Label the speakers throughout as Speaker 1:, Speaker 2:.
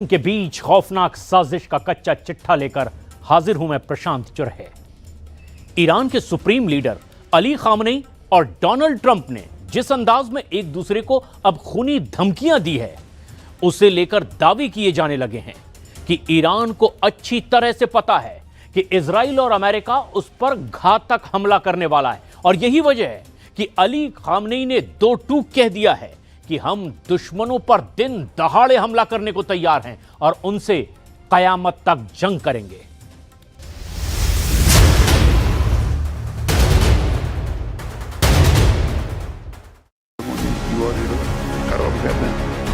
Speaker 1: के बीच खौफनाक साजिश का कच्चा चिट्ठा लेकर हाजिर हूं मैं प्रशांत चुरहे। ईरान के सुप्रीम लीडर अली खामनेई और डोनाल्ड ट्रंप ने जिस अंदाज में एक दूसरे को अब खूनी धमकियां दी है, उसे लेकर दावे किए जाने लगे हैं कि ईरान को अच्छी तरह से पता है कि इजराइल और अमेरिका उस पर घातक हमला करने वाला है। और यही वजह है कि अली खामनेई ने दो टूक कह दिया है कि हम दुश्मनों पर दिन दहाड़े हमला करने को तैयार हैं और उनसे कयामत तक जंग करेंगे।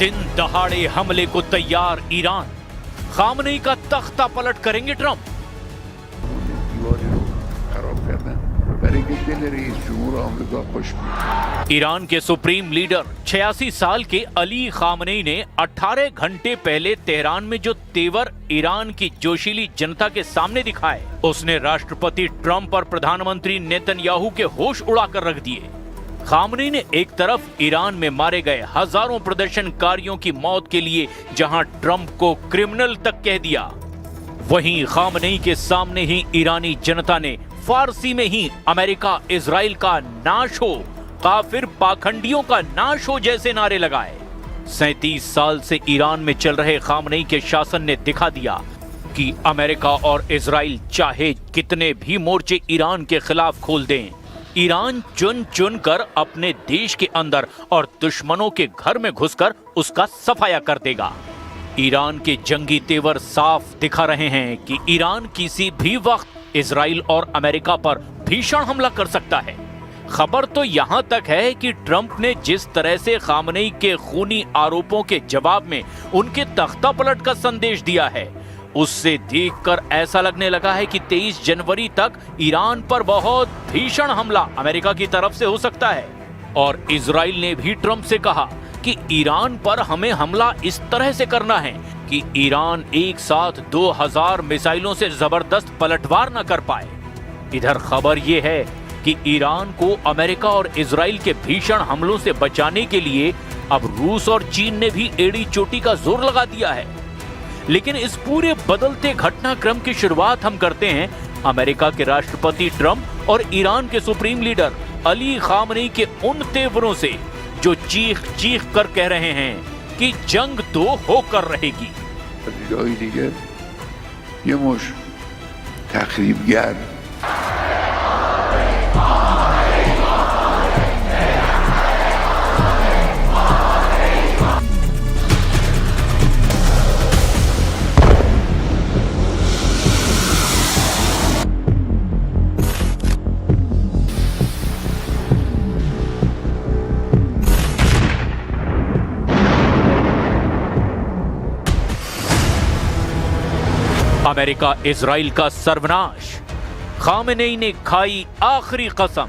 Speaker 1: दिन दहाड़े हमले को तैयार ईरान, खामनेई का तख्ता पलट करेंगे ट्रंप। ईरान के सुप्रीम लीडर 86 साल के अली खामनेई ने 18 घंटे पहले तेहरान में जो तेवर ईरान की जोशीली जनता के सामने दिखाए, उसने राष्ट्रपति ट्रंप और प्रधानमंत्री नेतन्याहू के होश उड़ाकर रख दिए। खामनेई ने एक तरफ ईरान में मारे गए हजारों प्रदर्शनकारियों की मौत के लिए जहां ट्रंप को क्रिमिनल तक कह दिया, वहीं खामनेई के सामने ही ईरानी जनता ने फारसी में ही अमेरिका इजराइल का नाश हो, काफिर पाखंडियों का नाश हो जैसे नारे लगाए। 37 साल से ईरान में चल रहे खामनेई के शासन ने दिखा दिया कि अमेरिका और इजराइल चाहे कितने भी मोर्चे ईरान के खिलाफ खोल दें, ईरान चुन चुन कर अपने देश के अंदर और दुश्मनों के घर में घुसकर उसका सफाया कर देगा। ईरान के जंगी तेवर साफ दिखा रहे हैं कि ईरान किसी भी वक्त इजराइल और अमेरिका पर भीषण हमला कर सकता है। खबर तो यहां तक है कि ट्रंप ने जिस तरह से खामनेई के खूनी आरोपों के जवाब में उनके तख्ता पलट का संदेश दिया है, उससे देखकर ऐसा लगने लगा है कि 23 जनवरी तक ईरान पर बहुत भीषण हमला अमेरिका की तरफ से हो सकता है। और इजराइल ने भी ट्रंप से कहा कि ईरान पर हमें हमला इस तरह से करना है कि ईरान एक साथ 2000 मिसाइलों से जबरदस्त पलटवार न कर पाए। इधर खबर यह है कि ईरान को अमेरिका और इजराइल के भीषण हमलों से बचाने के लिए अब रूस और चीन ने भी एड़ी चोटी का जोर लगा दिया है। लेकिन इस पूरे बदलते घटनाक्रम की शुरुआत हम करते हैं अमेरिका के राष्ट्रपति ट्रंप और ईरान के सुप्रीम लीडर अली खामनेई के उन तेवरों से, जो चीख चीख कर कह रहे हैं कि जंग तो होकर रहेगी।
Speaker 2: ये मुश तखरीबगर
Speaker 1: अमेरिका इजराइल का सर्वनाश, खामनेई ने खाई आखिरी कसम।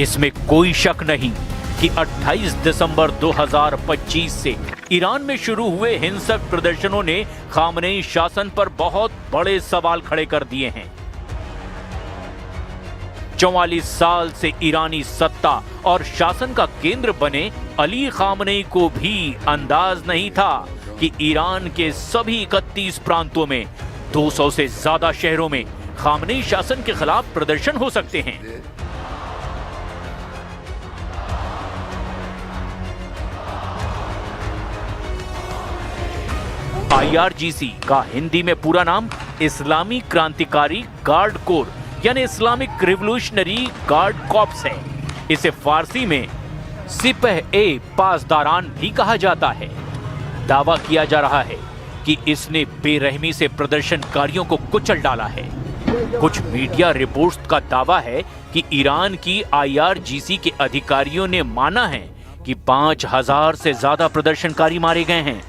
Speaker 1: इसमें कोई शक नहीं कि 28 दिसंबर 2025 से ईरान में शुरू हुए हिंसक प्रदर्शनों ने खामनेई शासन पर बहुत बड़े सवाल खड़े कर दिए हैं। 44 साल से ईरानी सत्ता और शासन का केंद्र बने अली खामनेई को भी अंदाज नहीं था कि ईरान के सभी 31 प्रांतों में 200 से ज्यादा शहरों में खामनेई शासन के खिलाफ प्रदर्शन हो सकते हैं। IRGC का हिंदी में पूरा नाम इस्लामी क्रांतिकारी गार्ड कोर यानी इस्लामिक रिवोल्यूशनरी गार्ड कॉर्प्स है। इसे फारसी में सिपह-ए पासदारान भी कहा जाता है। दावा किया जा रहा है कि इसने बेरहमी से प्रदर्शनकारियों को कुचल डाला है। कुछ मीडिया रिपोर्ट्स का दावा है कि ईरान की IRGC के अधिकारियों ने माना है कि 5000 से ज्यादा प्रदर्शनकारी मारे गए हैं,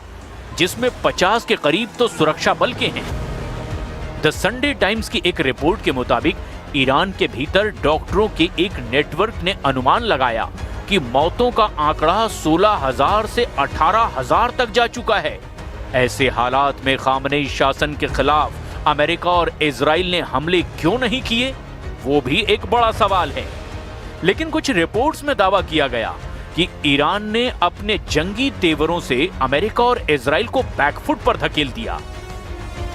Speaker 1: जिसमें 50 के करीब तो सुरक्षा बल के हैं। द संडे टाइम्स की एक रिपोर्ट के मुताबिक ईरान के भीतर डॉक्टरों के एक नेटवर्क ने अनुमान लगाया कि मौतों का आंकड़ा 16,000 से 18,000 तक जा चुका है। ऐसे हालात में खामनेई शासन के खिलाफ अमेरिका और इजराइल ने हमले क्यों नहीं किए, वो भी एक बड़ा सवाल है। लेकिन कुछ रिपोर्ट्स में दावा किया गया कि ईरान ने अपने जंगी तेवरों से अमेरिका और इजराइल को बैकफुट पर धकेल दिया।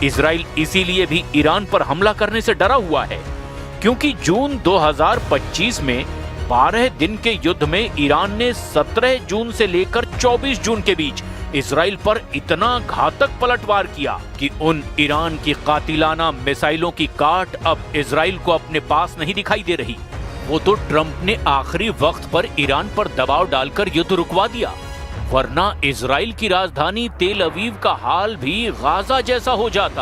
Speaker 1: इजराइल इसीलिए भी ईरान पर हमला करने से डरा हुआ है क्योंकि जून 2025 में 12 दिन के युद्ध में ईरान ने 17 जून से लेकर 24 जून के बीच इजराइल पर इतना घातक पलटवार किया कि उन ईरान की कातिलाना मिसाइलों की काट अब इजराइल को अपने पास नहीं दिखाई दे रही। वो तो ट्रंप ने आखिरी वक्त पर ईरान पर दबाव डालकर युद्ध रुकवा दिया, वरना इजराइल की राजधानी तेल अवीव का हाल भी गाजा जैसा हो जाता।